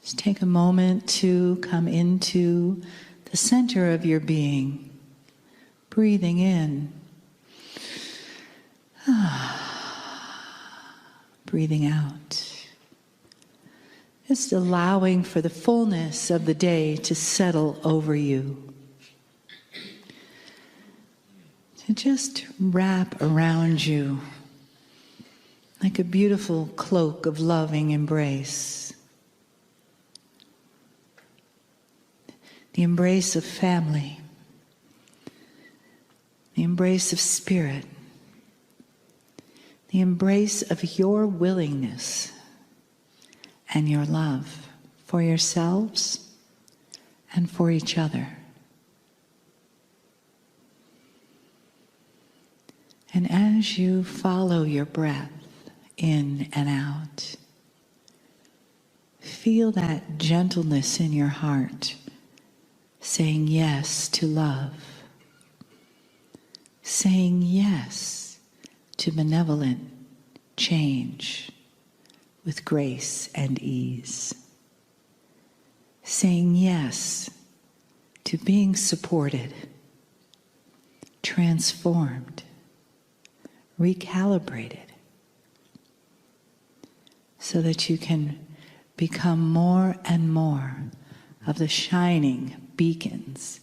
Just take a moment to come into the center of your being, breathing in, breathing out. Just allowing for the fullness of the day to settle over you. To just wrap around you like a beautiful cloak of loving embrace. The embrace of family. The embrace of spirit. The embrace of your willingness and your love for yourselves and for each other. And as you follow your breath in and out, feel that gentleness in your heart, saying yes to love, saying yes to benevolent change with grace and ease, saying yes to being supported, transformed, recalibrated, so that you can become more and more of the shining beacons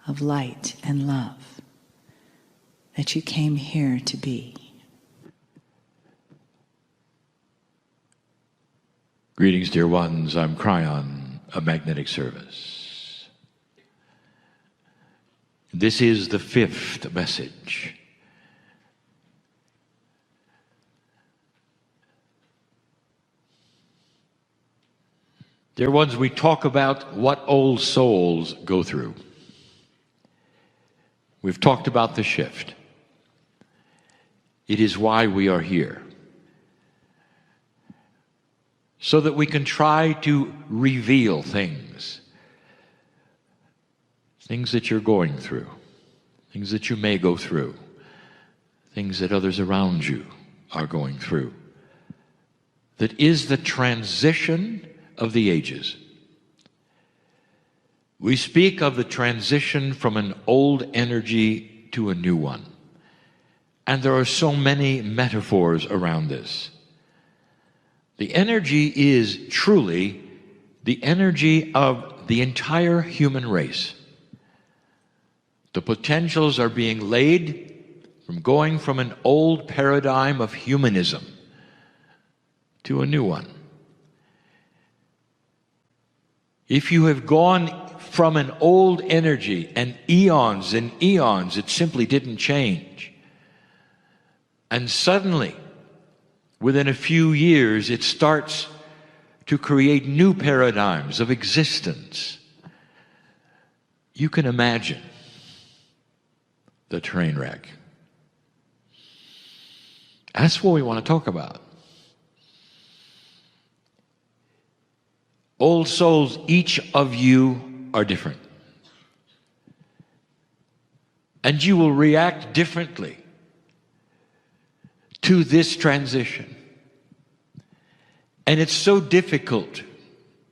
of light and love that you came here to be. Greetings, dear ones. I'm Kryon, a magnetic service. This is the 5th message. Dear ones, we talk about what old souls go through. We've talked about the shift. It is why we are here. So that we can try to reveal things that you're going through, things that you may go through, things that others around you are going through. That is the transition of the ages. We speak of the transition from an old energy to a new one. And there are so many metaphors around this. The energy is truly the energy of the entire human race. The potentials are being laid from going from an old paradigm of humanism to a new one. If you have gone from an old energy and eons, it simply didn't change. And suddenly, within a few years, it starts to create new paradigms of existence. You can imagine the train wreck. That's what we want to talk about. Old souls, each of you are different. And you will react differently to this transition. And it's so difficult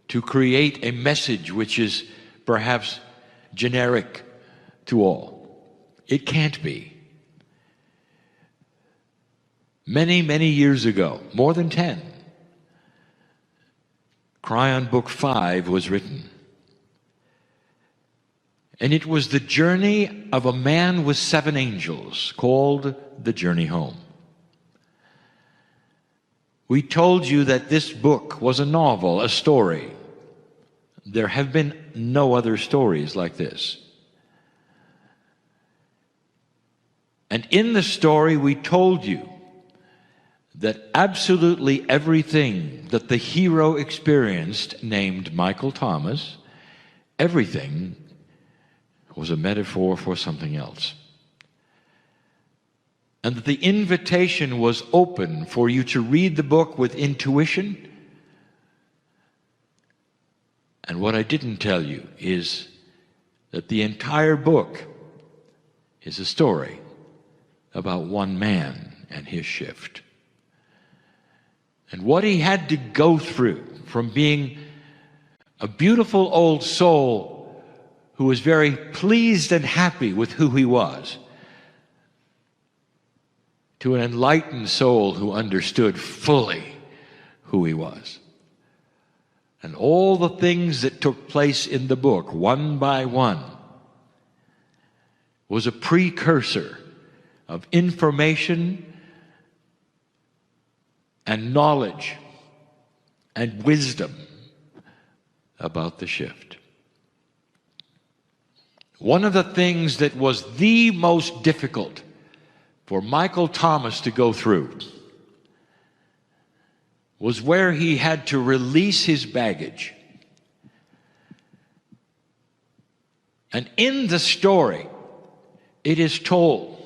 to create a message which is perhaps generic to all. It can't be. Many, many years ago, more than 10, Kryon Book 5 was written. And it was the journey of a man with 7 angels called The Journey Home. We told you that this book was a novel, a story. There have been no other stories like this. And in the story, we told you that absolutely everything that the hero experienced, named Michael Thomas, everything was a metaphor for something else. And that the invitation was open for you to read the book with intuition. And what I didn't tell you is that the entire book is a story about one man and his shift. And what he had to go through from being a beautiful old soul who was very pleased and happy with who he was, to an enlightened soul who understood fully who he was. And all the things that took place in the book, one by one, was a precursor of information and knowledge and wisdom about the shift. One of the things that was the most difficult for Michael Thomas to go through was where he had to release his baggage. And in the story, it is told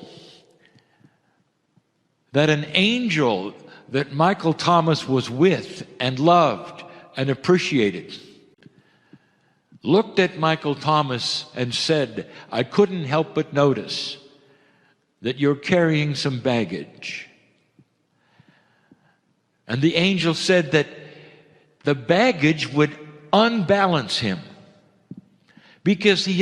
that an angel that Michael Thomas was with and loved and appreciated looked at Michael Thomas and said, "I couldn't help but notice that you're carrying some baggage." And the angel said that the baggage would unbalance him because he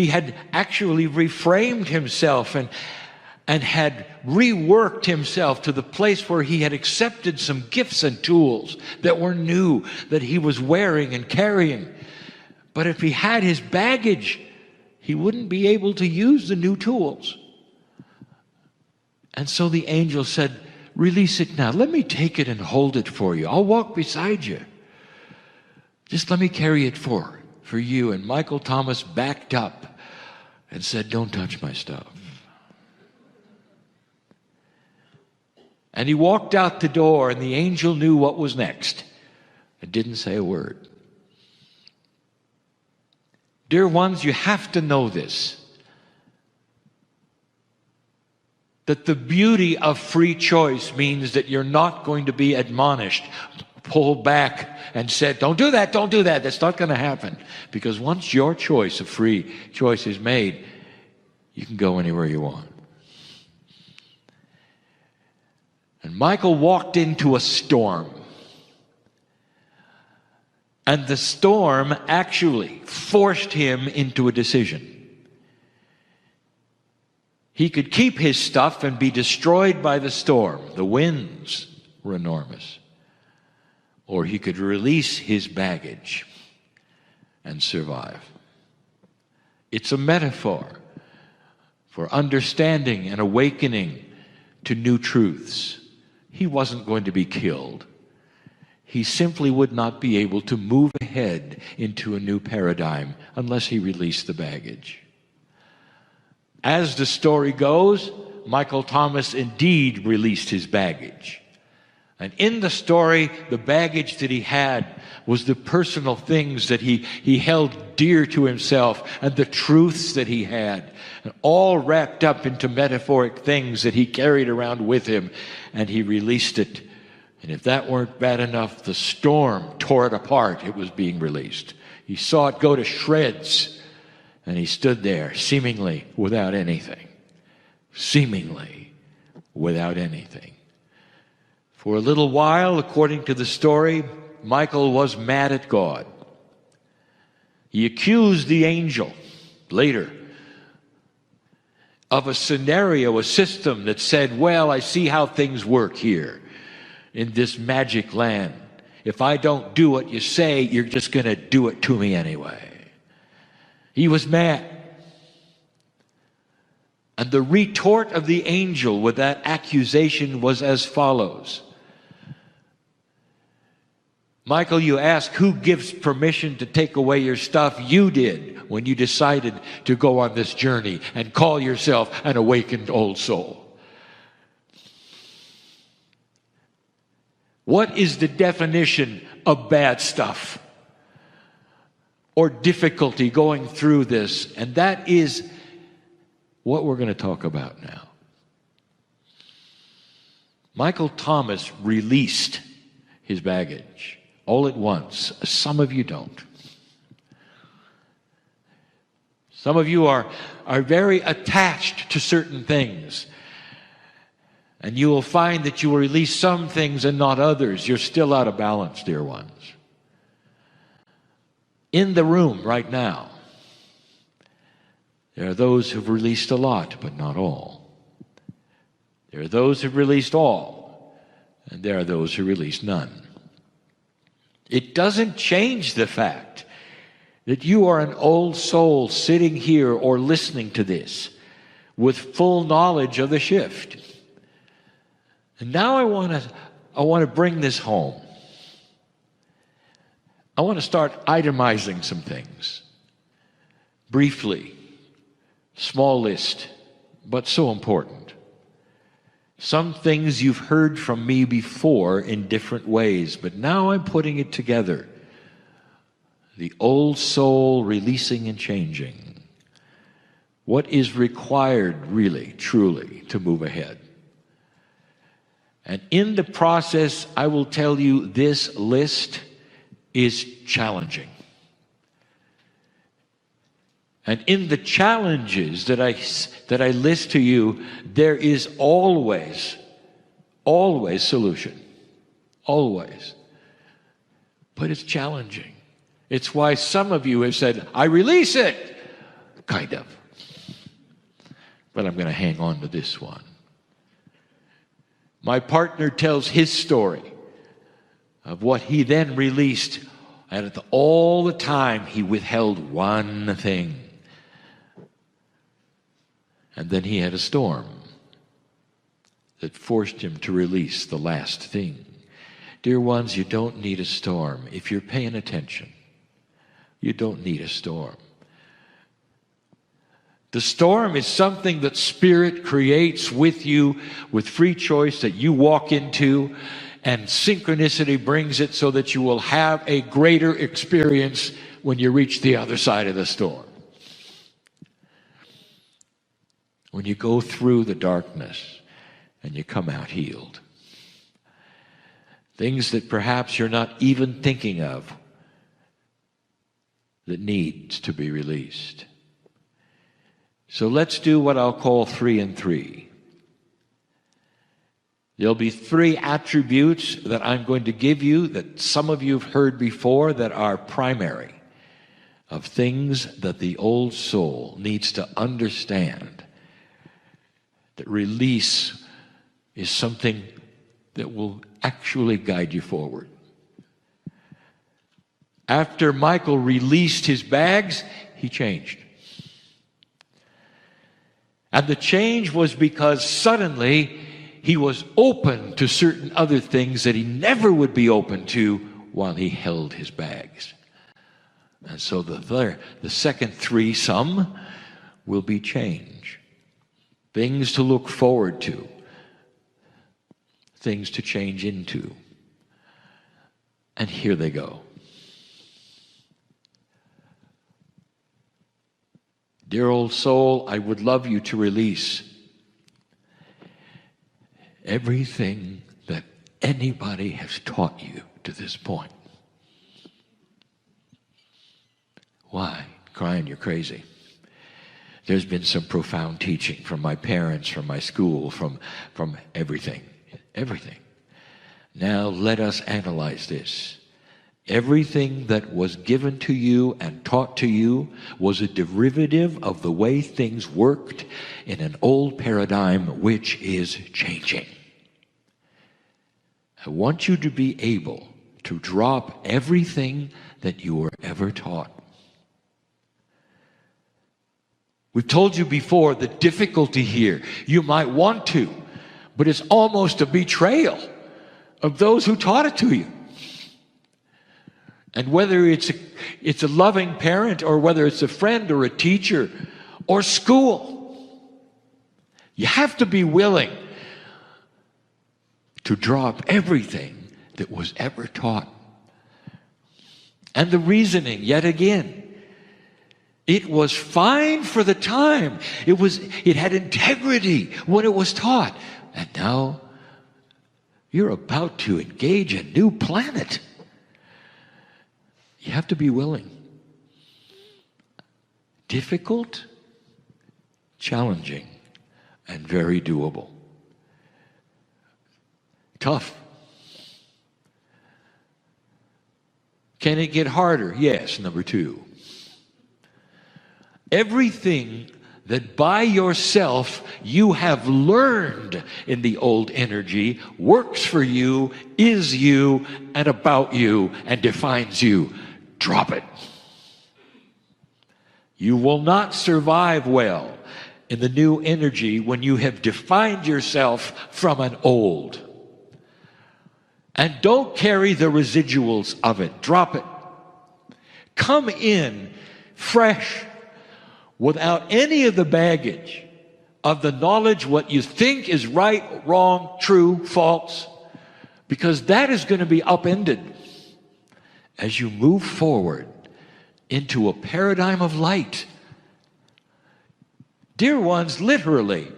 had actually reframed himself and had reworked himself to the place where he had accepted some gifts and tools that were new, that he was wearing and carrying. But if he had his baggage, he wouldn't be able to use the new tools. And so the angel said, "Release it now. Let me take it and hold it for you. I'll walk beside you. Just let me carry it for you." And Michael Thomas backed up and said, "Don't touch my stuff." And he walked out the door, and the angel knew what was next and didn't say a word. Dear ones, you have to know this, that the beauty of free choice means that you're not going to be admonished, pulled back, and said, "Don't do that, don't do that." That's not going to happen. Because once your choice of free choice is made, you can go anywhere you want. And Michael walked into a storm. And the storm actually forced him into a decision. He could keep his stuff and be destroyed by the storm. The winds were enormous. Or he could release his baggage and survive. It's a metaphor for understanding and awakening to new truths. He wasn't going to be killed. He simply would not be able to move ahead into a new paradigm unless he released the baggage. As the story goes, Michael Thomas indeed released his baggage. And in the story, the baggage that he had was the personal things that he held dear to himself and the truths that he had, and all wrapped up into metaphoric things that he carried around with him, and he released it. And if that weren't bad enough, the storm tore it apart. It was being released. He saw it go to shreds, and he stood there seemingly without anything. Seemingly without anything. For a little while, according to the story, Michael was mad at God. He accused the angel later of a scenario, a system that said, "Well, I see how things work here in this magic land. If I don't do what you say, you're just going to do it to me anyway." He was mad. And the retort of the angel with that accusation was as follows. "Michael, you ask who gives permission to take away your stuff? You did when you decided to go on this journey and call yourself an awakened old soul. What is the definition of bad stuff or difficulty going through this?" And that is what we're going to talk about now. Michael Thomas released his baggage all at once. Some of you don't. Some of you are very attached to certain things. And you will find that you will release some things and not others. You're still out of balance, dear ones. In the room right now, there are those who've released a lot, but not all. There are those who've released all, and there are those who release none. It doesn't change the fact that you are an old soul sitting here or listening to this with full knowledge of the shift. And now I want to bring this home. I want to start itemizing some things. Briefly, small list, but so important. Some things you've heard from me before in different ways, but now I'm putting it together. The old soul releasing and changing. What is required really, truly, to move ahead? And in the process, I will tell you this list is challenging. And in the challenges that I list to you, there is always solution. Always. But it's challenging. It's why some of you have said, I release it. Kind of. But I'm going to hang on to this one. My partner tells his story of what he then released, and all the time he withheld one thing. And then he had a storm that forced him to release the last thing. Dear ones, you don't need a storm. If you're paying attention, you don't need a storm. The storm is something that Spirit creates with you, with free choice that you walk into, and synchronicity brings it so that you will have a greater experience when you reach the other side of the storm. When you go through the darkness and you come out healed. Things that perhaps you're not even thinking of that needs to be released. So let's do what I'll call 3 and 3. There'll be 3 attributes that I'm going to give you that some of you have heard before that are primary of things that the old soul needs to understand. That release is something that will actually guide you forward. After Michael released his bags, he changed. And the change was because suddenly he was open to certain other things that he never would be open to while he held his bags. And so the second threesome will be change. Things to look forward to. Things to change into. And here they go. Dear old soul, I would love you to release everything that anybody has taught you to this point. Why? Kryon, you're crazy. There's been some profound teaching from my parents, from my school, from everything. Everything. Now let us analyze this. Everything that was given to you and taught to you was a derivative of the way things worked in an old paradigm which is changing. I want you to be able to drop everything that you were ever taught. We've told you before the difficulty here. You might want to, but it's almost a betrayal of those who taught it to you. And whether it's a loving parent or whether it's a friend or a teacher or school, you have to be willing to drop everything that was ever taught. And the reasoning, yet again, it was fine for the time. It had integrity when it was taught. And now you're about to engage a new planet. You have to be willing. Difficult, challenging, and very doable. Tough. Can it get harder? Yes, number 2. Everything that by yourself you have learned in the old energy works for you, is you, and about you, and defines you. Drop it. You will not survive well in the new energy when you have defined yourself from an old. And don't carry the residuals of it. Drop it. Come in fresh, without any of the baggage of the knowledge what you think is right, wrong, true, false, because that is going to be upended as you move forward into a paradigm of light. Dear ones, literally,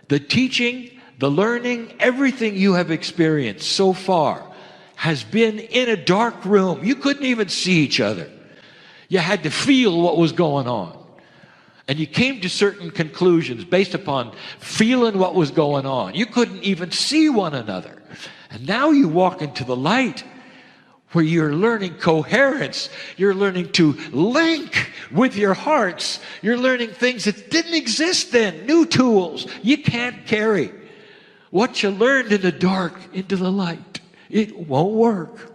the teaching, the learning, everything you have experienced so far has been in a dark room. You couldn't even see each other. You had to feel what was going on. And you came to certain conclusions based upon feeling what was going on. You couldn't even see one another. And now you walk into the light where you're learning coherence. You're learning to link with your hearts. You're learning things that didn't exist then. New tools you can't carry. What you learned in the dark into the light. It won't work.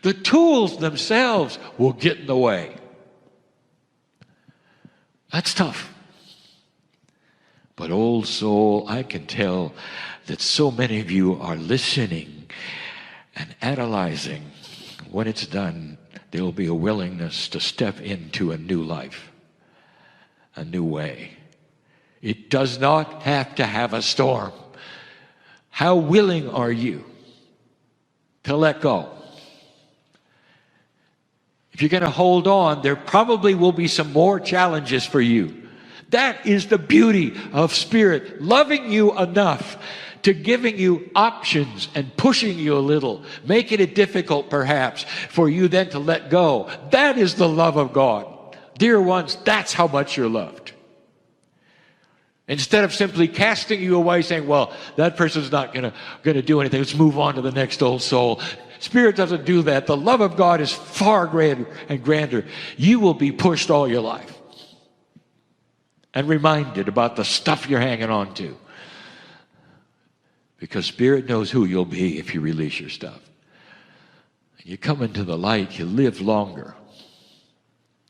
The tools themselves will get in the way. That's tough. But old soul, I can tell that so many of you are listening and analyzing. When it's done, there will be a willingness to step into a new life, a new way. It does not have to have a storm. How willing are you to let go? If you're going to hold on, there probably will be some more challenges for you. That is the beauty of Spirit, loving you enough to giving you options and pushing you a little, making it difficult perhaps for you then to let go. That is the love of God. Dear ones, that's how much you're loved. Instead of simply casting you away saying, well, that person's not going to do anything, let's move on to the next old soul. Spirit doesn't do that. The love of God is far greater and grander. You will be pushed all your life and reminded about the stuff you're hanging on to. Because Spirit knows who you'll be if you release your stuff. You come into the light, you live longer.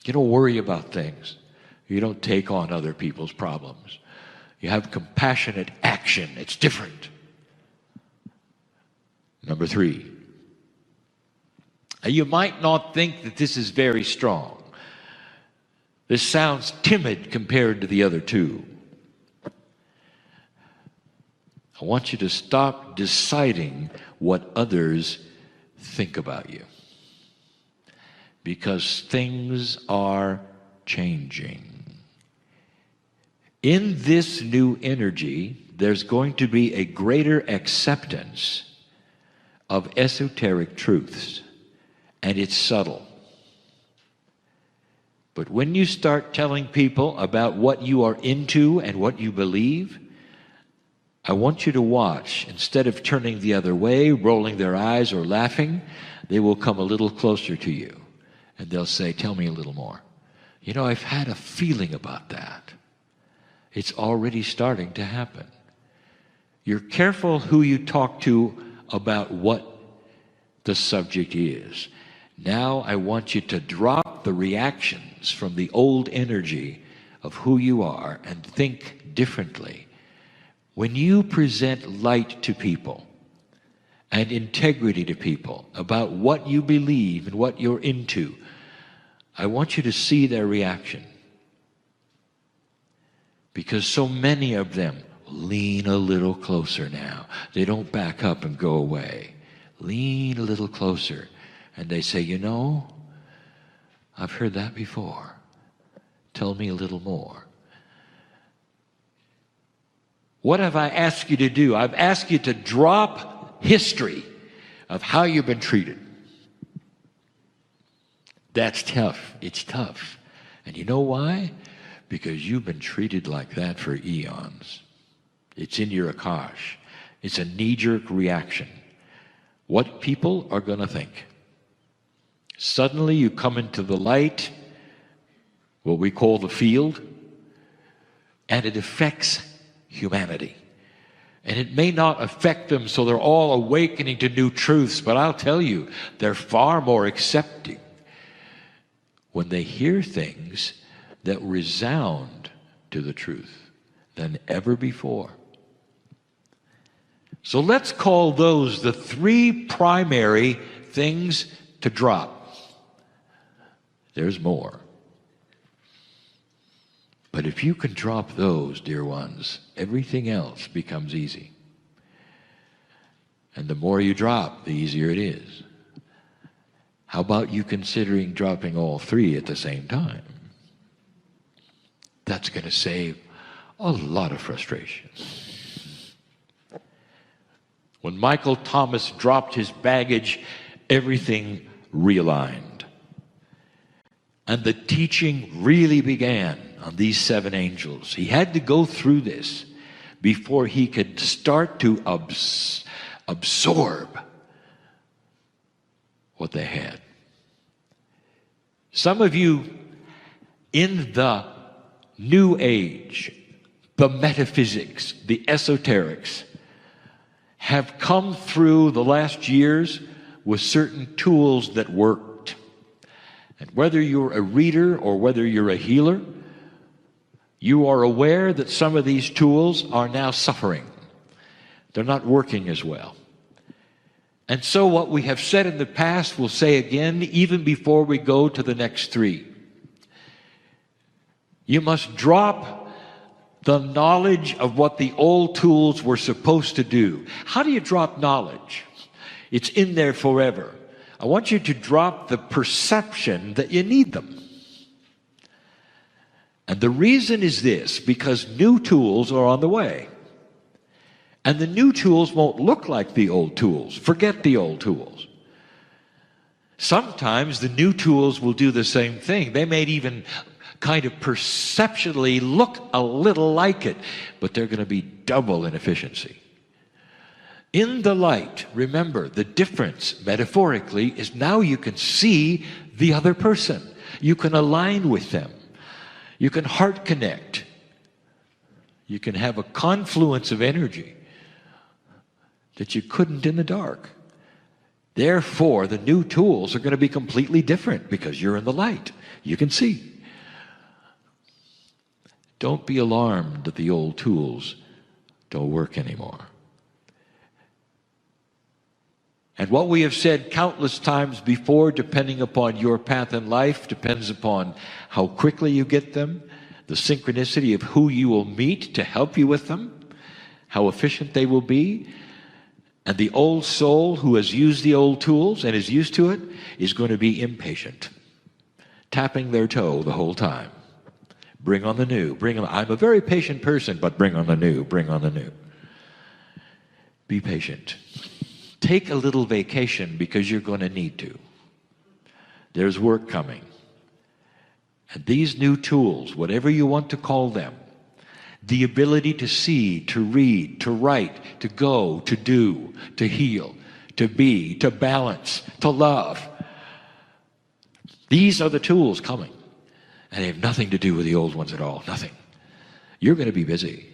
You don't worry about things. You don't take on other people's problems. You have compassionate action. It's different. Number 3. You might not think that this is very strong. This sounds timid compared to the other 2. I want you to stop deciding what others think about you. Because things are changing. In this new energy, there's going to be a greater acceptance of esoteric truths. And it's subtle. But when you start telling people about what you are into and what you believe, I want you to watch. Instead of turning the other way, rolling their eyes or laughing, they will come a little closer to you. And they'll say, tell me a little more. You know, I've had a feeling about that. It's already starting to happen. You're careful who you talk to about what the subject is. Now I want you to drop the reactions from the old energy of who you are and think differently. When you present light to people and integrity to people about what you believe and what you're into, I want you to see their reaction. Because so many of them lean a little closer now. They don't back up and go away. Lean a little closer. And they say, you know, I've heard that before. Tell me a little more. What have I asked you to do? I've asked you to drop history of how you've been treated. That's tough. It's tough. And you know why? Because you've been treated like that for eons. It's in your akash. It's a knee-jerk reaction. What people are going to think. Suddenly you come into the light, what we call the field, and it affects humanity. And it may not affect them so they're all awakening to new truths, but I'll tell you, they're far more accepting when they hear things that resound to the truth than ever before. So let's call those the three primary things to drop. There's more. But if you can drop those, dear ones, everything else becomes easy. And the more you drop, the easier it is. How about you considering dropping all three at the same time? That's going to save a lot of frustration. When Michael Thomas dropped his baggage, everything realigned. And the teaching really began on these 7 angels. He had to go through this before he could start to absorb what they had. Some of you in the New Age, the metaphysics, the esoterics, have come through the last years with certain tools that worked. And whether you're a reader or whether you're a healer, you are aware that some of these tools are now suffering. They're not working as well. And so what we have said in the past, we'll say again, even before we go to the next 3. You must drop the knowledge of what the old tools were supposed to do. How do you drop knowledge? It's in there forever. I want you to drop the perception that you need them. And the reason is this, because new tools are on the way. And the new tools won't look like the old tools. Forget the old tools. Sometimes the new tools will do the same thing. They may even kind of perceptually look a little like it, but they're going to be double in efficiency. In the light, remember, the difference, metaphorically, is now you can see the other person. You can align with them. You can heart connect. You can have a confluence of energy that you couldn't in the dark. Therefore, the new tools are going to be completely different because you're in the light. You can see. Don't be alarmed that the old tools don't work anymore. And what we have said countless times before, depending upon your path in life, depends upon how quickly you get them, the synchronicity of who you will meet to help you with them, how efficient they will be. And the old soul who has used the old tools and is used to it is going to be impatient, tapping their toe the whole time. Bring on the new. Bring on. I'm a very patient person, but bring on the new. Bring on the new. Be patient. Take a little vacation because you're going to need to. There's work coming. And these new tools, whatever you want to call them, the ability to see, to read, to write, to go, to do, to heal, to be, to balance, to love. These are the tools coming. And they have nothing to do with the old ones at all. Nothing. You're going to be busy.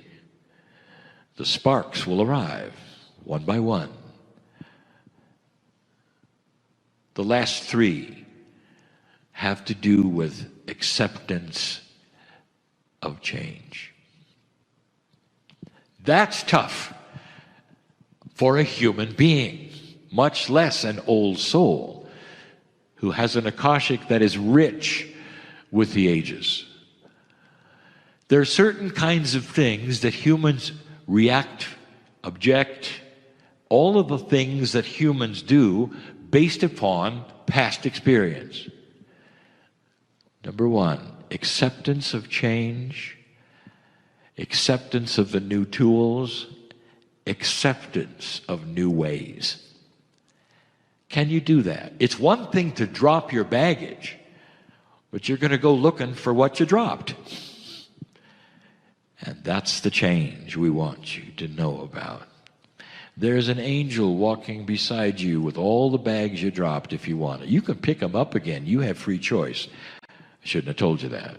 The sparks will arrive one by one. The last 3 have to do with acceptance of change. That's tough for a human being, much less an old soul who has an Akashic that is rich with the ages. There are certain kinds of things that humans react, object, all of the things that humans do based upon past experience. Number 1, acceptance of change, acceptance of the new tools, acceptance of new ways. Can you do that? It's one thing to drop your baggage, but you're going to go looking for what you dropped. And that's the change we want you to know about. There's an angel walking beside you with all the bags you dropped if you want it. You can pick them up again. You have free choice. I shouldn't have told you that.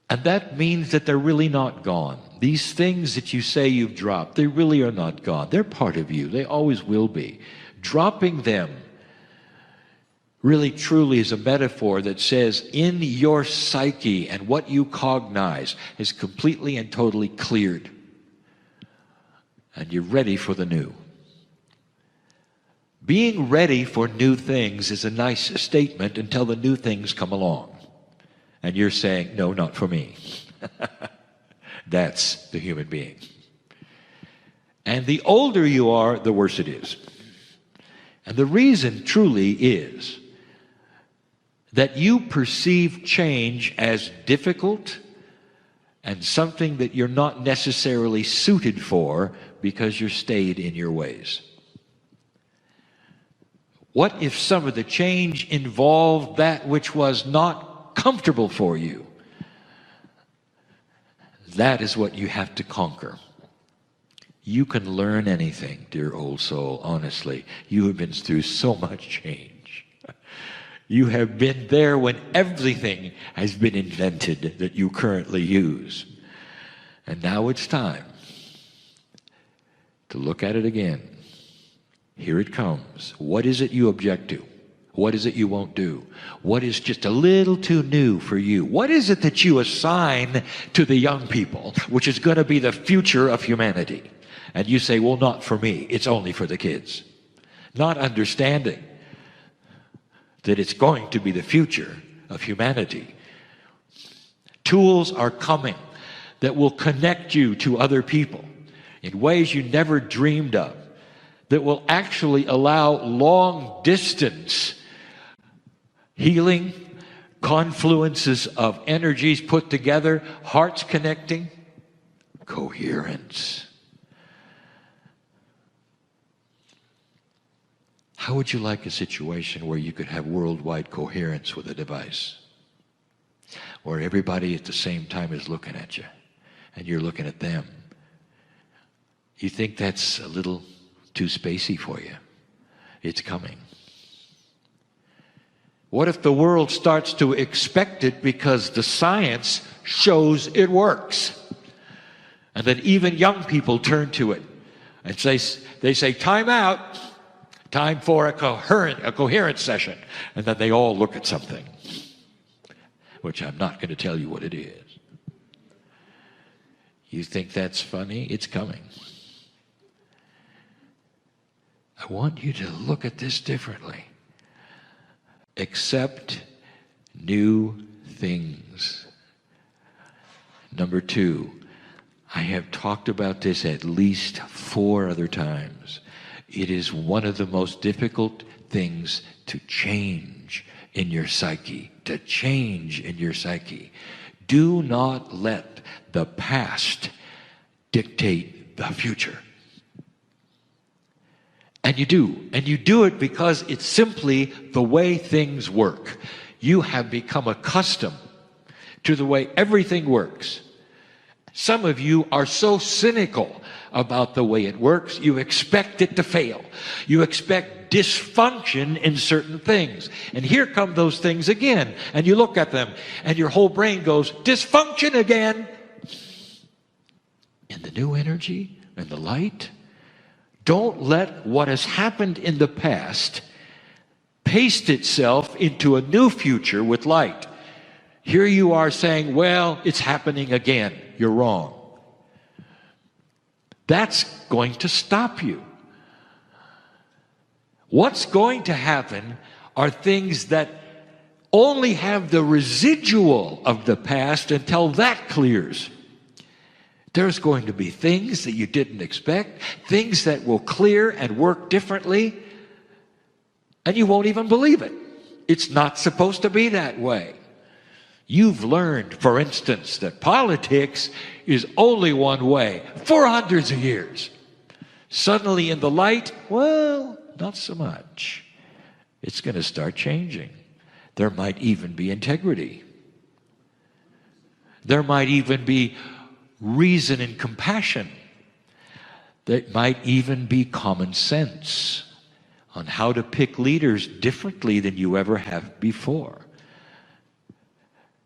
And that means that they're really not gone. These things that you say you've dropped, they really are not gone. They're part of you. They always will be. Dropping them really truly is a metaphor that says in your psyche and what you cognize is completely and totally cleared. And you're ready for the new. Being ready for new things is a nice statement until the new things come along. And you're saying, no, not for me. That's the human being. And the older you are, the worse it is. And the reason truly is that you perceive change as difficult and something that you're not necessarily suited for because you're stayed in your ways. What if some of the change involved that which was not comfortable for you? That is what you have to conquer. You can learn anything, dear old soul, honestly. You have been through so much change. You have been there when everything has been invented that you currently use. And now it's time to look at it again. Here it comes. What is it you object to? What is it you won't do? What is just a little too new for you? What is it that you assign to the young people, which is going to be the future of humanity? And you say, well, not for me. It's only for the kids. Not understanding that it's going to be the future of humanity. Tools are coming that will connect you to other people in ways you never dreamed of, that will actually allow long distance healing, confluences of energies put together, hearts connecting, coherence. How would you like a situation where you could have worldwide coherence with a device? Where everybody at the same time is looking at you and you're looking at them. You think that's a little too spacey for you? It's coming. What if the world starts to expect it because the science shows it works? And then even young people turn to it and they say, time out, time for a coherent session. And then they all look at something, which I'm not going to tell you what it is. You think that's funny? It's coming. I want you to look at this differently. Accept new things. Number 2, I have talked about this at least 4 other times. It is one of the most difficult things to change in your psyche, to change in your psyche. Do not let the past dictate the future. And you do it because it's simply the way things work. You have become accustomed to the way everything works. Some of you are so cynical about the way it works, you expect it to fail. You expect dysfunction in certain things. And here come those things again. And you look at them and your whole brain goes, dysfunction again. In the new energy and the light, don't let what has happened in the past paste itself into a new future with light. Here you are saying, well, it's happening again. You're wrong. That's going to stop you. What's going to happen are things that only have the residual of the past until that clears. There's going to be things that you didn't expect, things that will clear and work differently, and you won't even believe it. It's not supposed to be that way. You've learned, for instance, that politics is only one way for hundreds of years. Suddenly in the light, well, not so much. It's going to start changing. There might even be integrity. There might even be reason and compassion That might even be common sense on how to pick leaders differently than you ever have before.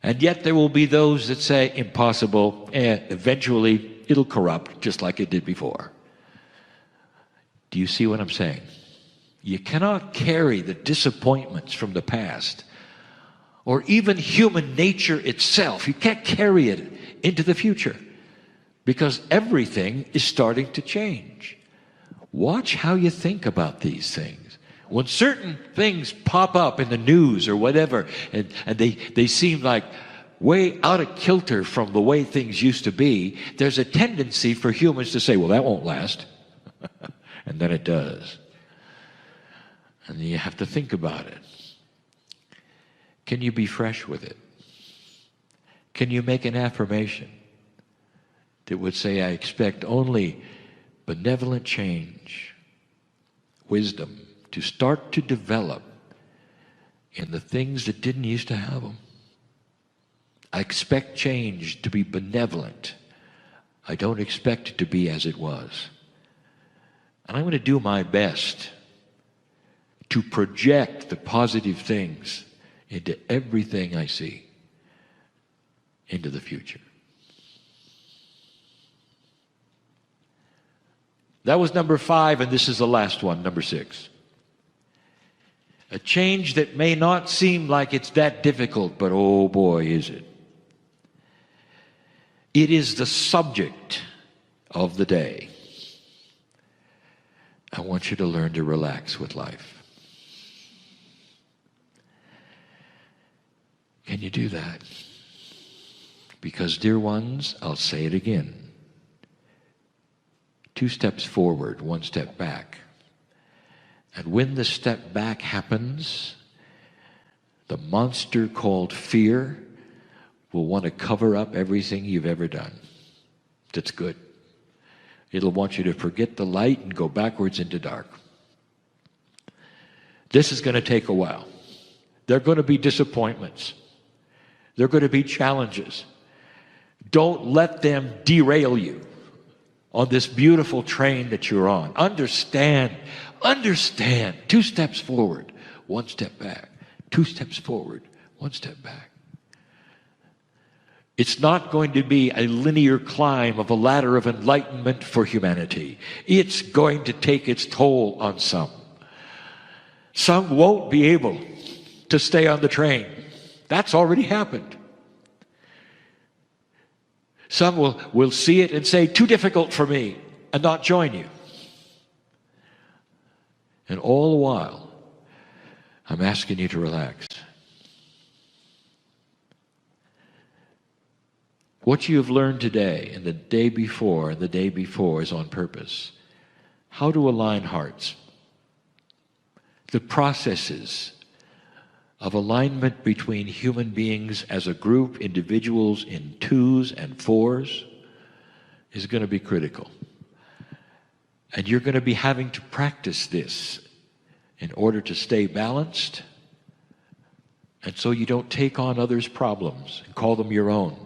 And yet there will be those that say, impossible, eventually it'll corrupt just like it did before. Do you see what I'm saying? You cannot carry the disappointments from the past, or even human nature itself. You can't carry it into the future, because everything is starting to change. Watch how you think about these things. When certain things pop up in the news or whatever, and they seem like way out of kilter from the way things used to be, there's a tendency for humans to say, well, that won't last. And then it does. And you have to think about it. Can you be fresh with it? Can you make an affirmation that would say, I expect only benevolent change, wisdom, to start to develop in the things that didn't used to have them. I expect change to be benevolent. I don't expect it to be as it was. And I'm going to do my best to project the positive things into everything I see, into the future. That was number 5, and this is the last one, number 6. A change that may not seem like it's that difficult, but oh boy, is it. It is the subject of the day. I want you to learn to relax with life. Can you do that? Because, dear ones, I'll say it again. 2 steps forward, 1 step back. And when the step back happens, the monster called fear will want to cover up everything you've ever done. That's good. It'll want you to forget the light and go backwards into dark. This is going to take a while. There are going to be disappointments. There are going to be challenges. Don't let them derail you on this beautiful train that you're on. Understand. 2 steps forward, 1 step back. 2 steps forward, 1 step back. It's not going to be a linear climb of a ladder of enlightenment for humanity. It's going to take its toll on some. Some won't be able to stay on the train. That's already happened. Some will see it and say, too difficult for me, and not join you. And all the while, I'm asking you to relax. What you have learned today and the day before and the day before is on purpose. How to align hearts. The processes of alignment between human beings as a group, individuals in 2s and 4s, is going to be critical. And you're going to be having to practice this in order to stay balanced, and so you don't take on others' problems and call them your own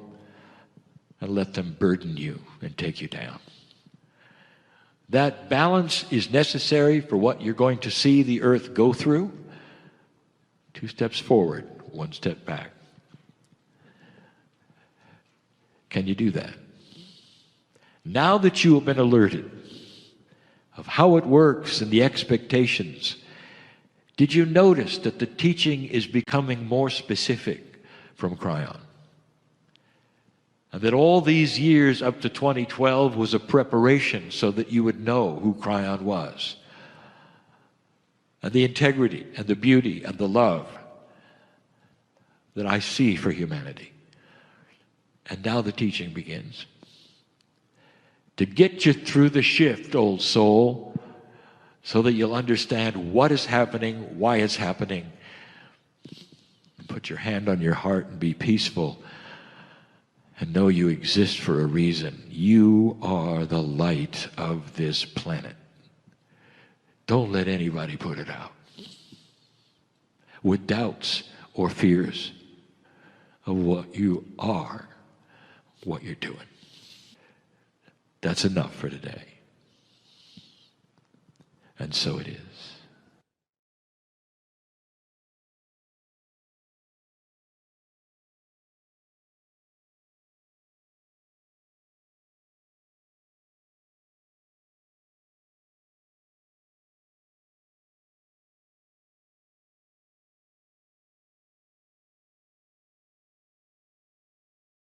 and let them burden you and take you down. That balance is necessary for what you're going to see the earth go through. 2 steps forward, 1 step back. Can you do that? Now that you have been alerted of how it works and the expectations, did you notice that the teaching is becoming more specific from Kryon? And that all these years up to 2012 was a preparation so that you would know who Kryon was. And the integrity and the beauty and the love that I see for humanity. And now the teaching begins. To get you through the shift, old soul, so that you'll understand what is happening, why it's happening. Put your hand on your heart and be peaceful. And know you exist for a reason. You are the light of this planet. Don't let anybody put it out with doubts or fears of what you are, what you're doing. That's enough for today. And so it is.